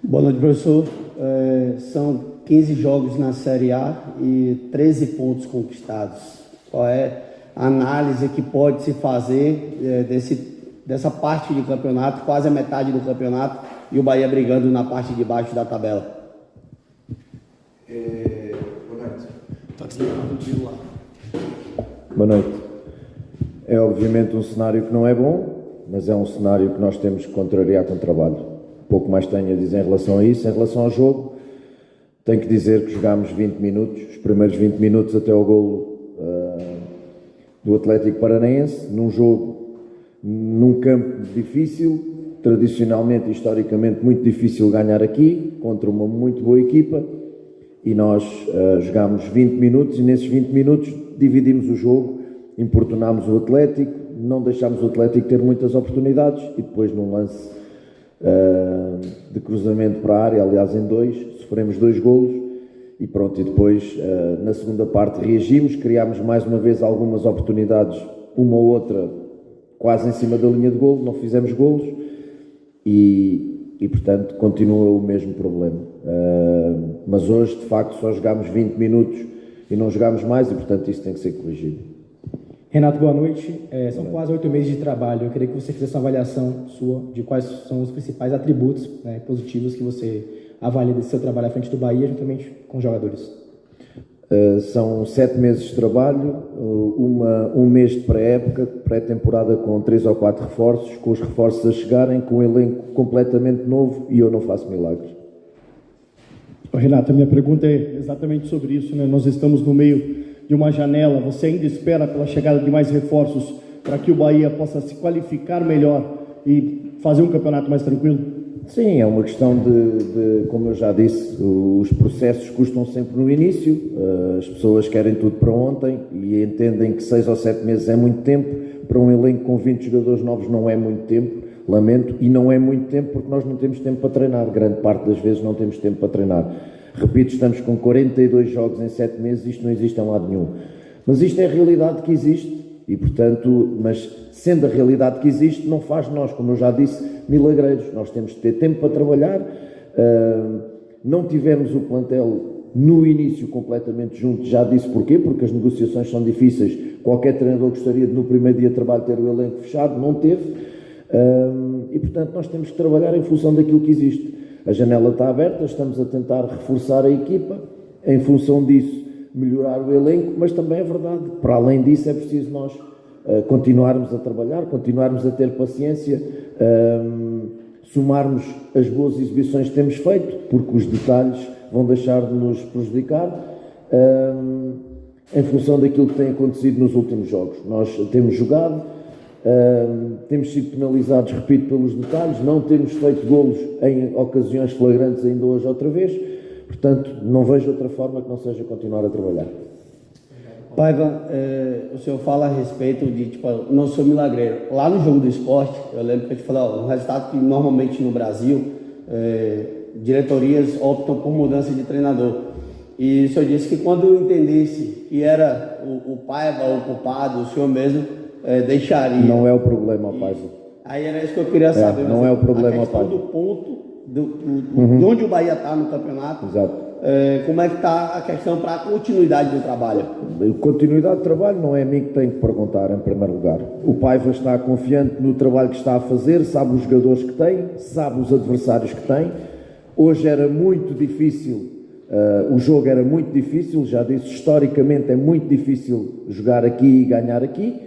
Boa noite, professor. São 15 jogos na Série A e 13 pontos conquistados. Qual é a análise que pode se fazer dessa parte de campeonato, quase a metade do campeonato, e o Bahia brigando na parte de baixo da tabela? Boa noite. Está desligado lá. Boa noite. É obviamente um cenário que não é bom, mas é um cenário que nós temos que contrariar com trabalho. Pouco mais tenho a dizer em relação a isso. Em relação ao jogo, tenho que dizer que jogámos 20 minutos, os primeiros 20 minutos até ao golo do Atlético Paranaense, num jogo, num campo difícil, tradicionalmente e historicamente muito difícil ganhar aqui, contra uma muito boa equipa, e nós jogámos 20 minutos e nesses 20 minutos dividimos o jogo, importunámos o Atlético, não deixámos o Atlético ter muitas oportunidades e depois num lance de cruzamento para a área, aliás em dois, sofremos 2 golos e pronto, e depois na segunda parte reagimos, criámos mais uma vez algumas oportunidades, uma ou outra quase em cima da linha de golo, não fizemos golos e portanto continua o mesmo problema, mas hoje de facto só jogámos 20 minutos e não jogámos mais e portanto isso tem que ser corrigido. Renato, boa noite. São quase 8 meses de trabalho. Eu queria que você fizesse uma avaliação sua de quais são os principais atributos, né, positivos que você avalia desse seu trabalho à frente do Bahia, juntamente com os jogadores. São 7 meses de trabalho, um mês de pré-época, pré-temporada com 3 ou 4 reforços, com os reforços a chegarem, com um elenco completamente novo e eu não faço milagres. Renato, a minha pergunta é exatamente sobre isso, né? Nós estamos no meio de uma janela, você ainda espera pela chegada de mais reforços para que o Bahia possa se qualificar melhor e fazer um campeonato mais tranquilo? Sim, é uma questão de como eu já disse, os processos custam sempre no início, as pessoas querem tudo para ontem e entendem que 6 ou 7 meses é muito tempo, para um elenco com 20 jogadores novos não é muito tempo, lamento, e não é muito tempo porque nós não temos tempo para treinar, grande parte das vezes não temos tempo para treinar. Repito, estamos com 42 jogos em 7 meses, isto não existe em lado nenhum. Mas isto é a realidade que existe e, portanto, mas sendo a realidade que existe, não faz de nós, como eu já disse, milagreiros. Nós temos de ter tempo para trabalhar, não tivemos o plantel no início completamente junto, já disse porquê, porque as negociações são difíceis, qualquer treinador gostaria de no primeiro dia de trabalho ter o elenco fechado, não teve, e, portanto, nós temos que trabalhar em função daquilo que existe. A janela está aberta, estamos a tentar reforçar a equipa, em função disso melhorar o elenco, mas também é verdade, para além disso é preciso nós continuarmos a trabalhar, continuarmos a ter paciência, somarmos as boas exibições que temos feito, porque os detalhes vão deixar de nos prejudicar, em função daquilo que tem acontecido nos últimos jogos. Nós temos jogado, temos sido penalizados, repito, pelos detalhes, não temos feito golos em ocasiões flagrantes ainda hoje outra vez, portanto, não vejo outra forma que não seja continuar a trabalhar. Paiva, o senhor fala a respeito de, tipo, não sou milagreiro. Lá no Jogo do Esporte, eu lembro que a gente falou, um resultado que normalmente no Brasil, diretorias optam por mudança de treinador. E o senhor disse que quando eu entendesse que era o Paiva o culpado, o senhor mesmo deixaria. Não é o problema, Paiva. Aí era isso que eu queria saber. Não é o problema, a questão do ponto, de onde o Bahia está no campeonato. Exato. Como é que está a questão para a continuidade do trabalho? Continuidade do trabalho não é a mim que tenho que perguntar, em primeiro lugar. O Paiva está confiante no trabalho que está a fazer, sabe os jogadores que tem, sabe os adversários que tem. Hoje era muito difícil, o jogo era muito difícil, já disse, historicamente é muito difícil jogar aqui e ganhar aqui.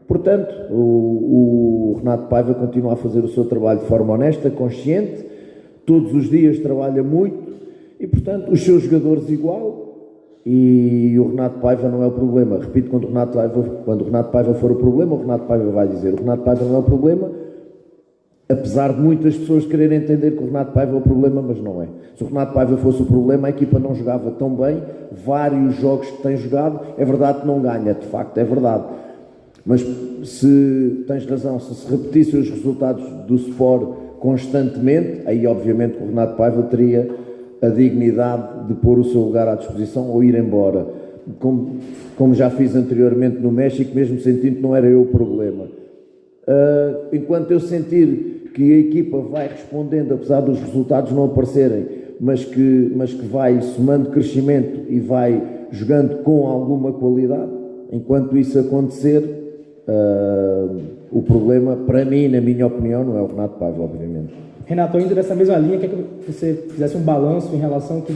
Portanto, o Renato Paiva continua a fazer o seu trabalho de forma honesta, consciente, todos os dias trabalha muito e, portanto, os seus jogadores igual, e o Renato Paiva não é o problema. Repito, quando o Renato Paiva for o problema, o Renato Paiva vai dizer, o Renato Paiva não é o problema, apesar de muitas pessoas quererem entender que o Renato Paiva é o problema, mas não é. Se o Renato Paiva fosse o problema, a equipa não jogava tão bem, vários jogos que tem jogado, é verdade que não ganha, de facto, é verdade. Mas se tens razão, se repetissem os resultados do Sport constantemente, aí obviamente que o Renato Paiva teria a dignidade de pôr o seu lugar à disposição ou ir embora. Como já fiz anteriormente no México, mesmo sentindo que não era eu o problema. Enquanto eu sentir que a equipa vai respondendo, apesar dos resultados não aparecerem, mas que vai somando crescimento e vai jogando com alguma qualidade. Enquanto isso acontecer, o problema, para mim, na minha opinião, não é o Renato Paiva, obviamente. Renato, ainda nessa mesma linha, quer que você fizesse um balanço em relação ao que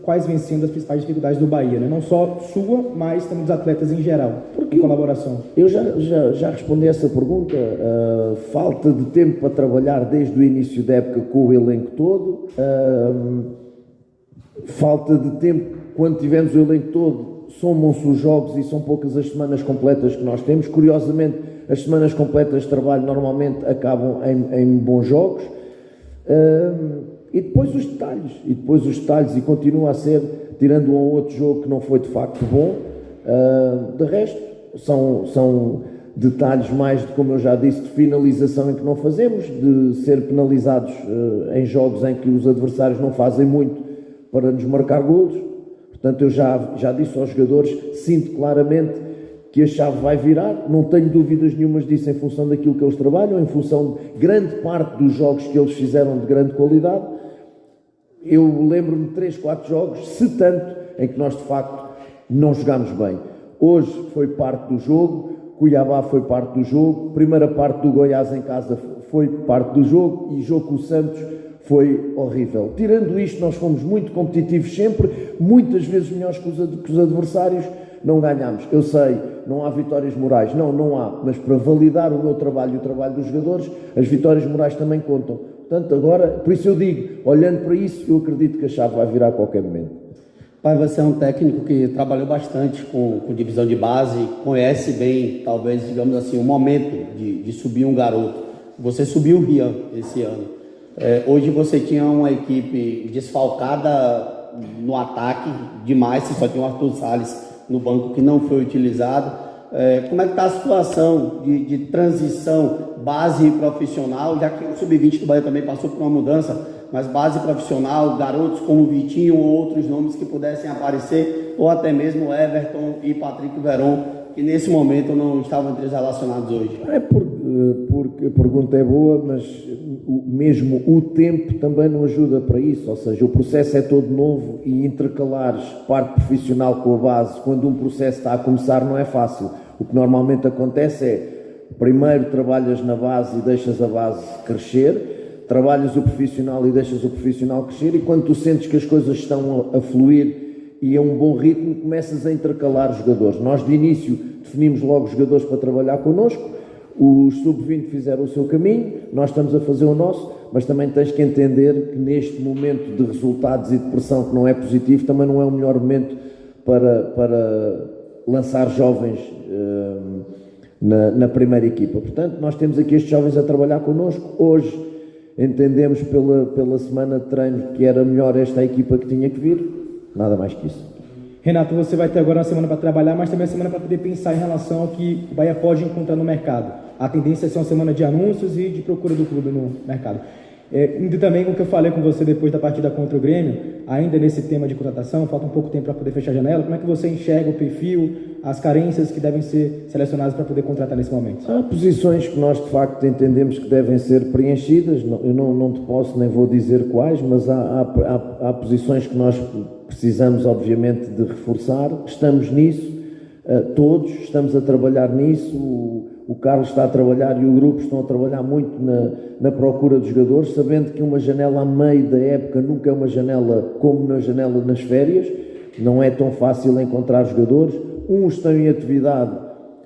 quais vêm sendo as principais dificuldades do Bahia, né? Não só sua, mas também dos atletas em geral, em colaboração. Eu já respondi essa pergunta. Falta de tempo para trabalhar desde o início da época com o elenco todo, falta de tempo quando tivemos o elenco todo, somam-se os jogos e são poucas as semanas completas que nós temos. Curiosamente, as semanas completas de trabalho normalmente acabam em bons jogos. E depois os detalhes, e continua a ser, tirando um ou outro jogo que não foi de facto bom, de resto, são detalhes mais, como eu já disse, de finalização em que não fazemos, de ser penalizados em jogos em que os adversários não fazem muito para nos marcar golos. Portanto, eu já disse aos jogadores, sinto claramente que a chave vai virar, não tenho dúvidas nenhumas disso em função daquilo que eles trabalham, em função de grande parte dos jogos que eles fizeram de grande qualidade. Eu lembro-me de 3, 4 jogos, se tanto, em que nós de facto não jogámos bem. Hoje foi parte do jogo, Cuiabá foi parte do jogo, primeira parte do Goiás em casa foi parte do jogo e jogo com o Santos foi horrível. Tirando isto, nós fomos muito competitivos sempre, muitas vezes melhores que os adversários, não ganhámos. Eu sei, não há vitórias morais, não há, mas para validar o meu trabalho e o trabalho dos jogadores, as vitórias morais também contam. Portanto, agora, por isso eu digo, olhando para isso, eu acredito que a chave vai virar a qualquer momento. Pai, você é um técnico que trabalhou bastante com divisão de base, conhece bem, talvez, digamos assim, o momento de subir um garoto. Você subiu o Rian esse ano. Hoje você tinha uma equipe desfalcada no ataque demais, você só tinha o Arthur Salles no banco que não foi utilizado. Como é que está a situação de transição base profissional, já que o Sub-20 do Bahia também passou por uma mudança, mas base profissional, garotos como Vitinho ou outros nomes que pudessem aparecer, ou até mesmo Everton e Patrick Veron, que nesse momento não estavam entre os relacionados hoje? Porque a pergunta é boa, mas mesmo o tempo também não ajuda para isso, ou seja, o processo é todo novo e intercalares parte profissional com a base, quando um processo está a começar, não é fácil. O que normalmente acontece é, primeiro trabalhas na base e deixas a base crescer, trabalhas o profissional e deixas o profissional crescer, e quando tu sentes que as coisas estão a fluir e a um bom ritmo, começas a intercalar os jogadores. Nós de início definimos logo os jogadores para trabalhar connosco, os Sub-20 fizeram o seu caminho, nós estamos a fazer o nosso, mas também tens que entender que neste momento de resultados e de pressão que não é positivo, também não é o melhor momento para lançar jovens na primeira equipa. Portanto, nós temos aqui estes jovens a trabalhar connosco. Hoje entendemos pela semana de treino que era melhor esta equipa que tinha que vir, nada mais que isso. Renato, você vai ter agora uma semana para trabalhar, mas também uma semana para poder pensar em relação ao que o Bahia pode encontrar no mercado. A tendência é ser uma semana de anúncios e de procura do clube no mercado. Indo também com o que eu falei com você depois da partida contra o Grêmio, ainda nesse tema de contratação, falta um pouco tempo para poder fechar a janela, como é que você enxerga o perfil, as carências que devem ser selecionadas para poder contratar nesse momento? Há posições que nós de facto entendemos que devem ser preenchidas, eu não te posso nem vou dizer quais, mas há posições que nós precisamos obviamente de reforçar, estamos nisso, todos estamos a trabalhar nisso, o Carlos está a trabalhar e o grupo estão a trabalhar muito na procura de jogadores, sabendo que uma janela a meio da época nunca é uma janela como na janela nas férias, não é tão fácil encontrar jogadores, uns estão em atividade,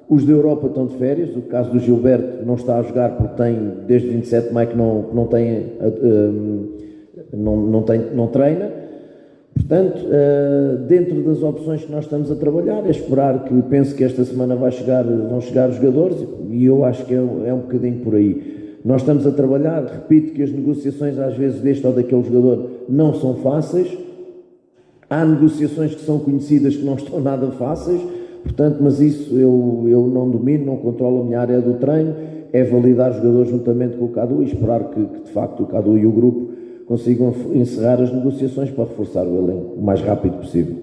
os da Europa estão de férias, o caso do Gilberto não está a jogar porque tem desde 27 de maio que não treina. Portanto, dentro das opções que nós estamos a trabalhar, é esperar que, penso que esta semana vão chegar os jogadores, e eu acho que é um bocadinho por aí. Nós estamos a trabalhar, repito que as negociações às vezes deste ou daquele jogador não são fáceis, há negociações que são conhecidas que não estão nada fáceis, portanto, mas isso eu não domino, não controlo, a minha área do treino, é validar os jogadores juntamente com o Cadu e esperar que de facto o Cadu e o grupo consigam encerrar as negociações para reforçar o elenco o mais rápido possível.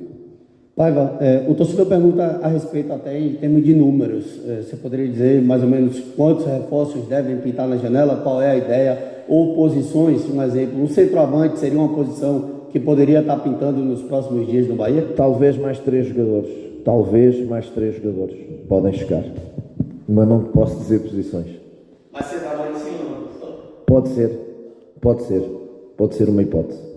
Paiva, o torcedor pergunta a respeito até em termos de números. Você poderia dizer mais ou menos quantos reforços devem pintar na janela? Qual é a ideia? Ou posições, um exemplo, um centroavante seria uma posição que poderia estar pintando nos próximos dias no Bahia? Talvez mais 3 jogadores. Talvez mais 3 jogadores. Podem chegar. Mas não posso dizer posições. Mas centroavante sim ou não? Pode ser. Pode ser. Pode ser uma hipótese.